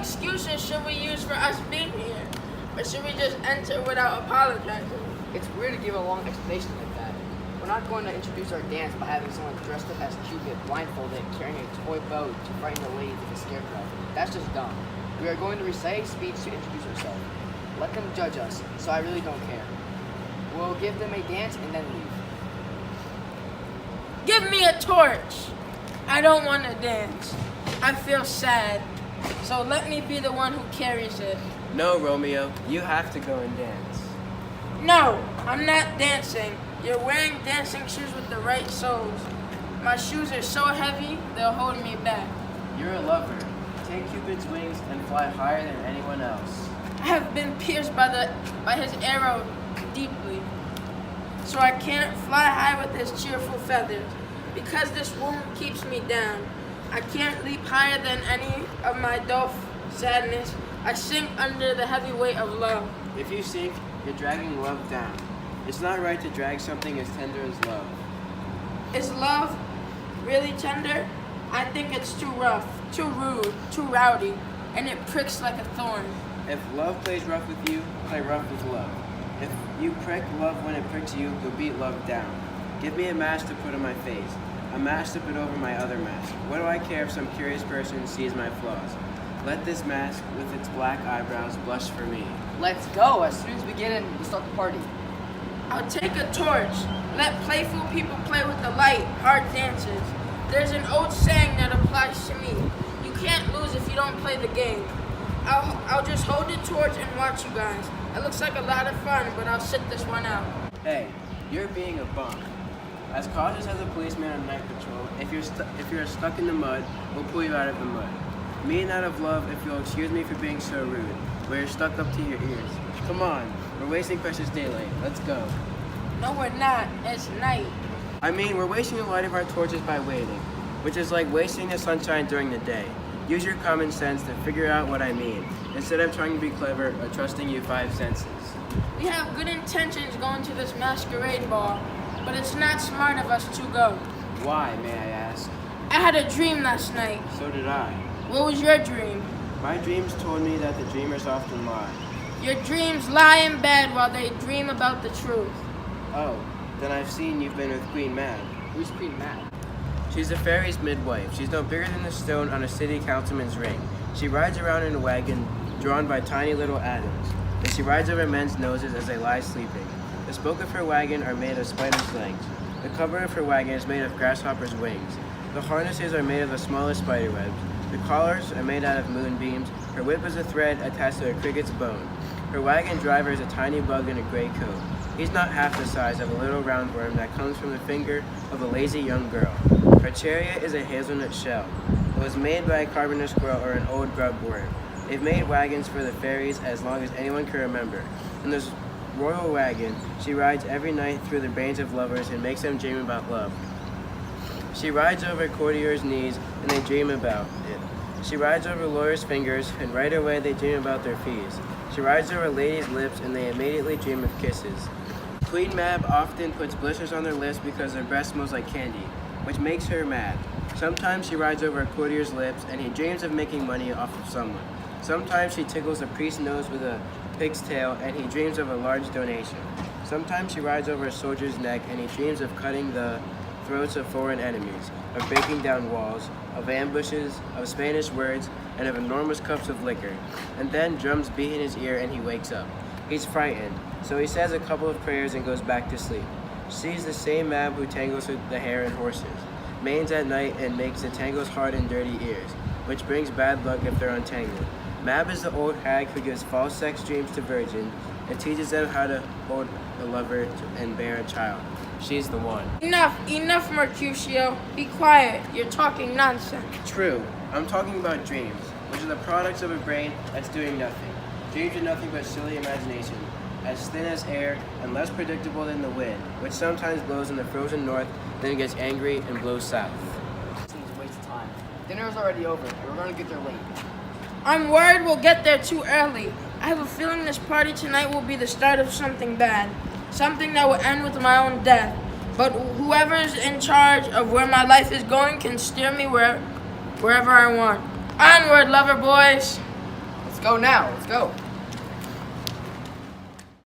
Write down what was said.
excuses should we use for us being here? Or should we just enter without apologizing? It's weird to give a long explanation like that. We're not going to introduce our dance by having someone dressed up as Cupid, blindfolded, carrying a toy bow to frighten the ladies with a scarecrow. That's just dumb. We are going to recite a speech to introduce ourselves. Let them judge us, so I really don't care. We'll give them a dance and then leave. Give me a torch. I don't want to dance. I feel sad. So let me be the one who carries it. No, Romeo, you have to go and dance. No, I'm not dancing. You're wearing dancing shoes with the right soles. My shoes are so heavy, they'll hold me back. You're a lover. Take Cupid's wings and fly higher than anyone else. I have been pierced by his arrow deeply, so I can't fly high with his cheerful feathers. Because this wound keeps me down, I can't leap higher than any of my dull sadness. I sink under the heavy weight of love. If you sink, you're dragging love down. It's not right to drag something as tender as love. Is love really tender? I think it's too rough, too rude, too rowdy, and it pricks like a thorn. If love plays rough with you, play rough with love. If you prick love when it pricks you, you'll beat love down. Give me a mask to put on my face, a mask to put over my other mask. What do I care if some curious person sees my flaws? Let this mask, with its black eyebrows, blush for me. Let's go. As soon as we get in, we'll start the party. I'll take a torch. Let playful people play with the light, hard dances. There's an old saying that applies to me. You can't lose if you don't play the game. I'll just hold the torch and watch you guys. It looks like a lot of fun, but I'll sit this one out. Hey, you're being a bum. As cautious as a policeman on night patrol, if you're stuck in the mud, we'll pull you out of the mud. Me and out of love, if you'll excuse me for being so rude, where you're stuck up to your ears. Come on, we're wasting precious daylight. Let's go. No, we're not. It's night. I mean, we're wasting the light of our torches by waiting, which is like wasting the sunshine during the day. Use your common sense to figure out what I mean, instead of trying to be clever or trusting you five senses. We have good intentions going to this masquerade ball, but it's not smart of us to go. Why, may I ask? I had a dream last night. So did I. What was your dream? My dreams told me that the dreamers often lie. Your dreams lie in bed while they dream about the truth. Oh, then I've seen you've been with Queen Mab. Who's Queen Mab? She's a fairy's midwife. She's no bigger than the stone on a city councilman's ring. She rides around in a wagon drawn by tiny little atoms, and she rides over men's noses as they lie sleeping. The spoke of her wagon are made of spiders' legs. The cover of her wagon is made of grasshoppers' wings. The harnesses are made of the smallest spider webs. The collars are made out of moonbeams. Her whip is a thread attached to a cricket's bone. Her wagon driver is a tiny bug in a gray coat. He's not half the size of a little roundworm that comes from the finger of a lazy young girl. Her chariot is a hazelnut shell. It was made by a carpenter squirrel or an old grub worm. They've made wagons for the fairies as long as anyone can remember. In this royal wagon, she rides every night through the brains of lovers and makes them dream about love. She rides over courtiers' knees and they dream about it. She rides over lawyers' fingers and right away they dream about their fees. She rides over ladies' lips and they immediately dream of kisses. Queen Mab often puts blisters on their lips because their breath smells like candy, which makes her mad. Sometimes she rides over a courtier's lips and he dreams of making money off of someone. Sometimes she tickles a priest's nose with a pig's tail and he dreams of a large donation. Sometimes she rides over a soldier's neck and he dreams of cutting the throats of foreign enemies, of breaking down walls, of ambushes, of Spanish words, and of enormous cups of liquor. And then drums beat in his ear and he wakes up. He's frightened, so he says a couple of prayers and goes back to sleep. She's the same Mab who tangles with the hare and horses, manes at night and makes the tangles hard and dirty ears, which brings bad luck if they're untangled. Mab is the old hag who gives false sex dreams to virgins and teaches them how to hold a lover and bear a child. She's the one. Enough, Mercutio. Be quiet. You're talking nonsense. True. I'm talking about dreams, which are the products of a brain that's doing nothing. Dreams are nothing but silly imagination, as thin as air and less predictable than the wind, which sometimes blows in the frozen north, then gets angry and blows south. This seems a waste of time. Dinner's already over. We're going to get there late. I'm worried we'll get there too early. I have a feeling this party tonight will be the start of something bad. Something that will end with my own death. But whoever's in charge of where my life is going can steer me wherever I want. Onward, lover boys! Let's go now. Let's go.